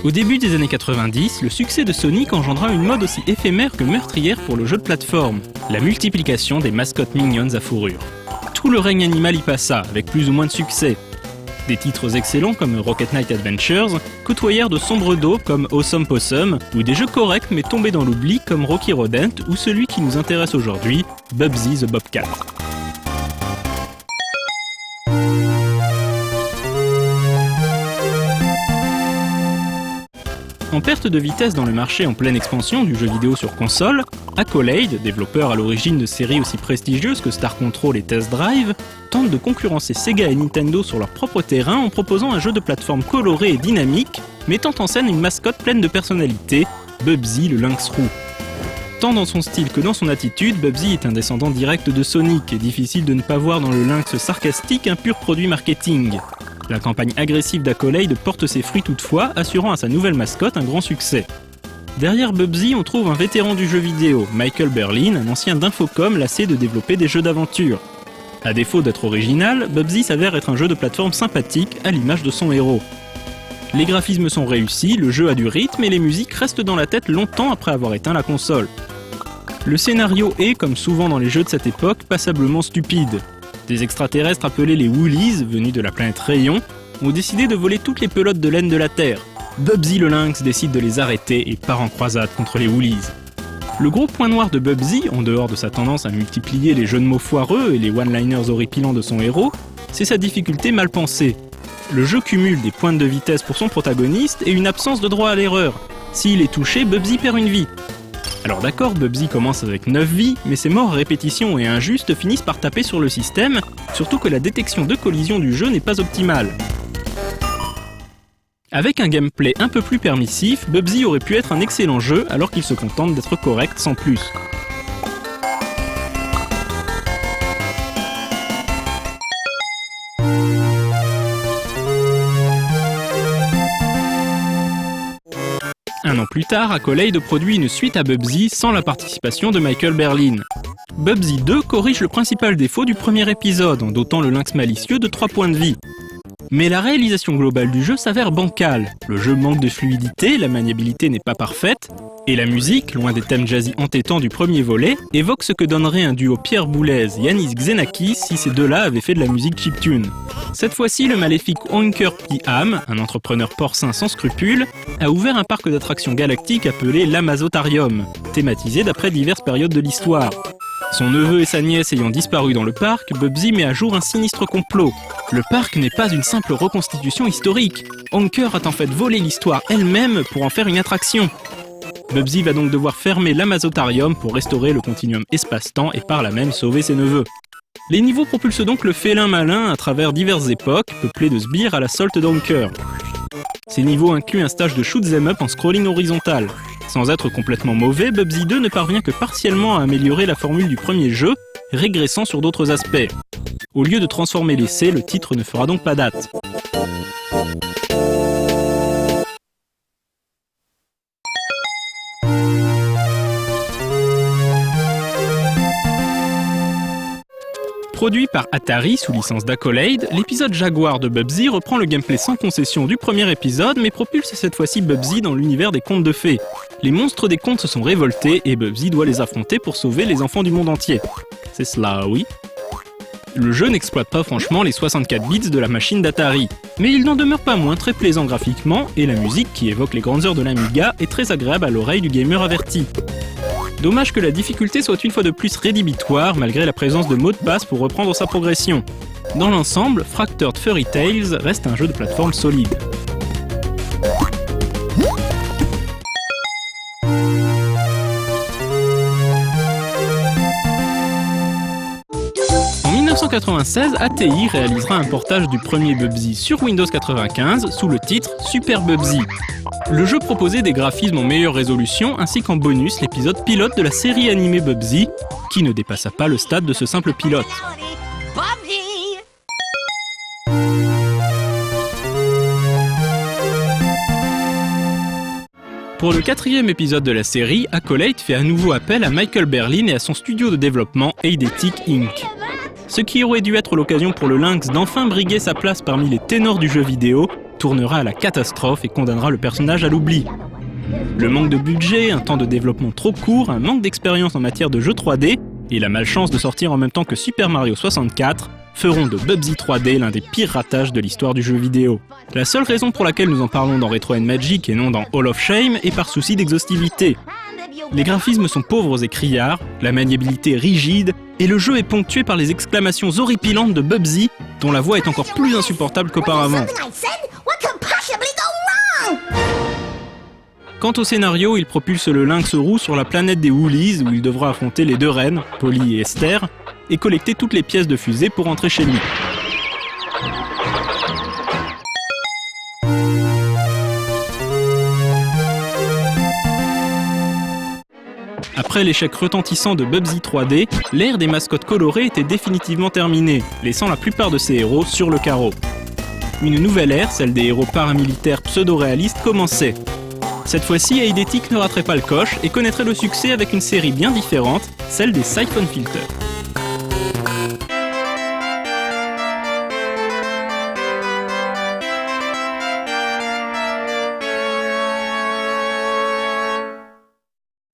Au début des années 90, le succès de Sonic engendra une mode aussi éphémère que meurtrière pour le jeu de plateforme, la multiplication des mascottes mignonnes à fourrure. Tout le règne animal y passa, avec plus ou moins de succès. Des titres excellents comme Rocket Knight Adventures côtoyèrent de sombres dos comme Awesome Possum, ou des jeux corrects mais tombés dans l'oubli comme Rocky Rodent ou celui qui nous intéresse aujourd'hui, Bubsy the Bobcat. En perte de vitesse dans le marché en pleine expansion du jeu vidéo sur console, Accolade, développeur à l'origine de séries aussi prestigieuses que Star Control et Test Drive, tente de concurrencer Sega et Nintendo sur leur propre terrain en proposant un jeu de plateforme coloré et dynamique, mettant en scène une mascotte pleine de personnalité, Bubsy le lynx roux. Tant dans son style que dans son attitude, Bubsy est un descendant direct de Sonic et difficile de ne pas voir dans le lynx sarcastique un pur produit marketing. La campagne agressive d'Accolade porte ses fruits toutefois, assurant à sa nouvelle mascotte un grand succès. Derrière Bubsy, on trouve un vétéran du jeu vidéo, Michael Berlin, un ancien d'Infocom lassé de développer des jeux d'aventure. À défaut d'être original, Bubsy s'avère être un jeu de plateforme sympathique, à l'image de son héros. Les graphismes sont réussis, le jeu a du rythme et les musiques restent dans la tête longtemps après avoir éteint la console. Le scénario est, comme souvent dans les jeux de cette époque, passablement stupide. Des extraterrestres appelés les Woolies, venus de la planète Rayon, ont décidé de voler toutes les pelotes de laine de la Terre. Bubsy le lynx décide de les arrêter et part en croisade contre les Woolies. Le gros point noir de Bubsy, en dehors de sa tendance à multiplier les jeux de mots foireux et les one-liners horripilants de son héros, c'est sa difficulté mal pensée. Le jeu cumule des pointes de vitesse pour son protagoniste et une absence de droit à l'erreur. S'il est touché, Bubsy perd une vie. Alors d'accord, Bubsy commence avec 9 vies, mais ses morts à répétition et injustes finissent par taper sur le système, surtout que la détection de collision du jeu n'est pas optimale. Avec un gameplay un peu plus permissif, Bubsy aurait pu être un excellent jeu alors qu'il se contente d'être correct sans plus. Un an plus tard, Accolade produit une suite à Bubsy sans la participation de Michael Berlin. Bubsy 2 corrige le principal défaut du premier épisode en dotant le lynx malicieux de 3 points de vie. Mais la réalisation globale du jeu s'avère bancale. Le jeu manque de fluidité, la maniabilité n'est pas parfaite, et la musique, loin des thèmes jazzy entêtants du premier volet, évoque ce que donnerait un duo Pierre Boulez-Yanis Xenakis si ces deux-là avaient fait de la musique chiptune. Cette fois-ci, le maléfique Oinker P. Ham, un entrepreneur porcin sans scrupules, a ouvert un parc d'attractions galactiques appelé l'Amazotarium, thématisé d'après diverses périodes de l'histoire. Son neveu et sa nièce ayant disparu dans le parc, Bubsy met à jour un sinistre complot. Le parc n'est pas une simple reconstitution historique. Oinker a en fait volé l'histoire elle-même pour en faire une attraction. Bubsy va donc devoir fermer l'Amazotarium pour restaurer le continuum espace-temps et par là même sauver ses neveux. Les niveaux propulsent donc le félin malin à travers diverses époques, peuplés de sbires à la solde d'Oinker. Ces niveaux incluent un stage de shoot'em up en scrolling horizontal. Sans être complètement mauvais, Bubsy 2 ne parvient que partiellement à améliorer la formule du premier jeu, régressant sur d'autres aspects. Au lieu de transformer l'essai, le titre ne fera donc pas date. Produit par Atari sous licence d'Accolade, l'épisode Jaguar de Bubsy reprend le gameplay sans concession du premier épisode, mais propulse cette fois-ci Bubsy dans l'univers des contes de fées. Les monstres des contes se sont révoltés et Bubsy doit les affronter pour sauver les enfants du monde entier. C'est cela, oui. Le jeu n'exploite pas franchement les 64 bits de la machine d'Atari, mais il n'en demeure pas moins très plaisant graphiquement et la musique qui évoque les grandes heures de l'Amiga est très agréable à l'oreille du gamer averti. Dommage que la difficulté soit une fois de plus rédhibitoire malgré la présence de mots de passe pour reprendre sa progression. Dans l'ensemble, Fractured Furry Tales reste un jeu de plateforme solide. En 1996, ATI réalisera un portage du premier Bubsy sur Windows 95 sous le titre Super Bubsy. Le jeu proposait des graphismes en meilleure résolution ainsi qu'en bonus l'épisode pilote de la série animée Bubsy, qui ne dépassa pas le stade de ce simple pilote. Pour le 4e épisode de la série, Accolade fait à nouveau appel à Michael Berlin et à son studio de développement Eidetic Inc. Ce qui aurait dû être l'occasion pour le lynx d'enfin briguer sa place parmi les ténors du jeu vidéo tournera à la catastrophe et condamnera le personnage à l'oubli. Le manque de budget, un temps de développement trop court, un manque d'expérience en matière de jeux 3D et la malchance de sortir en même temps que Super Mario 64 feront de Bubsy 3D l'un des pires ratages de l'histoire du jeu vidéo. La seule raison pour laquelle nous en parlons dans Retro & Magic et non dans Hall of Shame est par souci d'exhaustivité. Les graphismes sont pauvres et criards, la maniabilité rigide, et le jeu est ponctué par les exclamations horripilantes de Bubsy, dont la voix est encore plus insupportable qu'auparavant. Quant au scénario, il propulse le lynx roux sur la planète des Woolies où il devra affronter les deux reines, Polly et Esther, et collecter toutes les pièces de fusée pour rentrer chez lui. Après l'échec retentissant de Bubsy 3D, l'ère des mascottes colorées était définitivement terminée, laissant la plupart de ses héros sur le carreau. Une nouvelle ère, celle des héros paramilitaires pseudo-réalistes, commençait. Cette fois-ci, Eidetic ne raterait pas le coche et connaîtrait le succès avec une série bien différente, celle des Siphon Filter.